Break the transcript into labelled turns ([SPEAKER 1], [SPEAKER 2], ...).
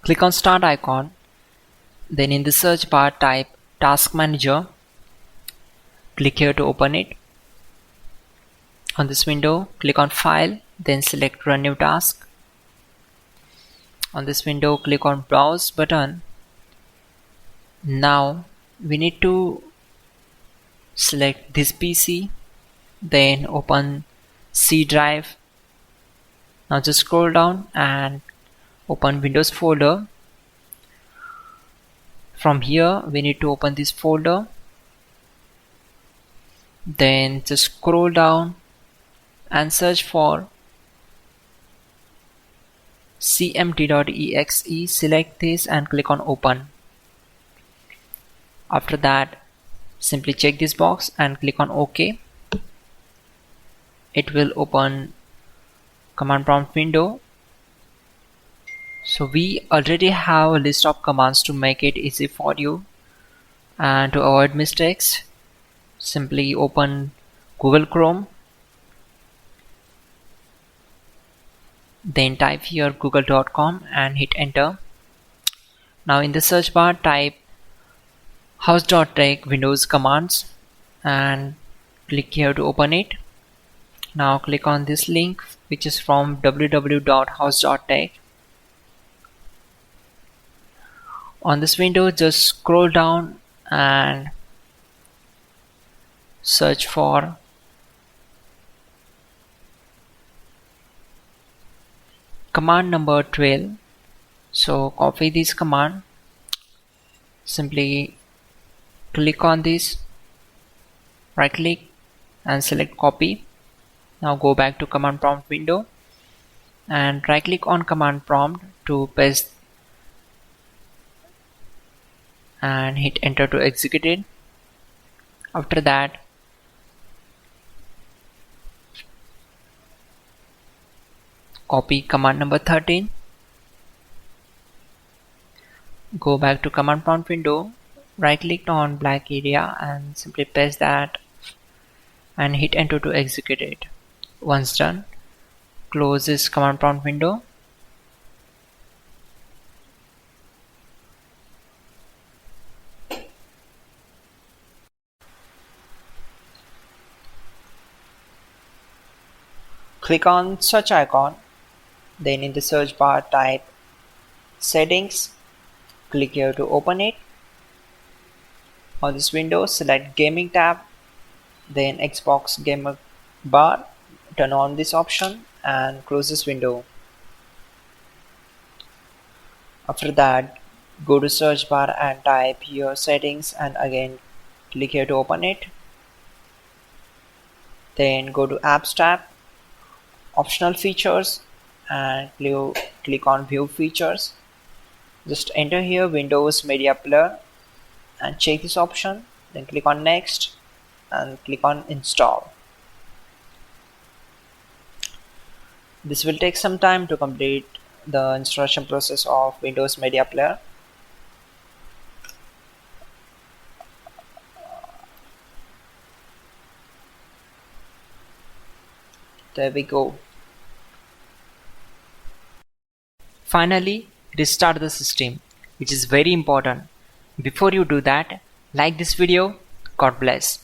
[SPEAKER 1] Click on Start icon, then in the search bar type Task Manager. Click here to open it. On this window, click on File, then select Run New Task. On this window, click on Browse button. Now we need to select this PC, then open C drive. Now just scroll down and open Windows folder. From here we need to open this folder, then just scroll down and search for cmd.exe. Select this and click on open. After that, simply check this box and click on OK. It will open command prompt window. So we already have a list of commands to make it easy for you, and to avoid mistakes, simply open Google Chrome, then type here google.com and hit enter. Now in the search bar type hows.tech Windows commands and click here to open it. Now click on this link, which is from www.hows.tech. On this window, just scroll down and search for command number 12. So copy this command, simply click on this, right click and select copy. Now go back to command prompt window and right click on command prompt to paste and hit enter to execute it. After that, copy command number 13, go back to command prompt window, right click on black area and simply paste that and hit enter to execute it. Once done, close this command prompt window. Click on search icon, then in the search bar type settings. Click here to open it. On this window, select gaming tab, then Xbox gamer bar. Turn on this option and close this window. After that, go to search bar and type your settings and again click here to open it. Then go to apps tab, optional features and click on view features. Just enter here Windows Media Player and check this option, then click on next and click on install. This will take some time to complete the installation process of Windows Media Player. There we go. Finally, restart the system, which is very important. Before you do that, like this video. God bless.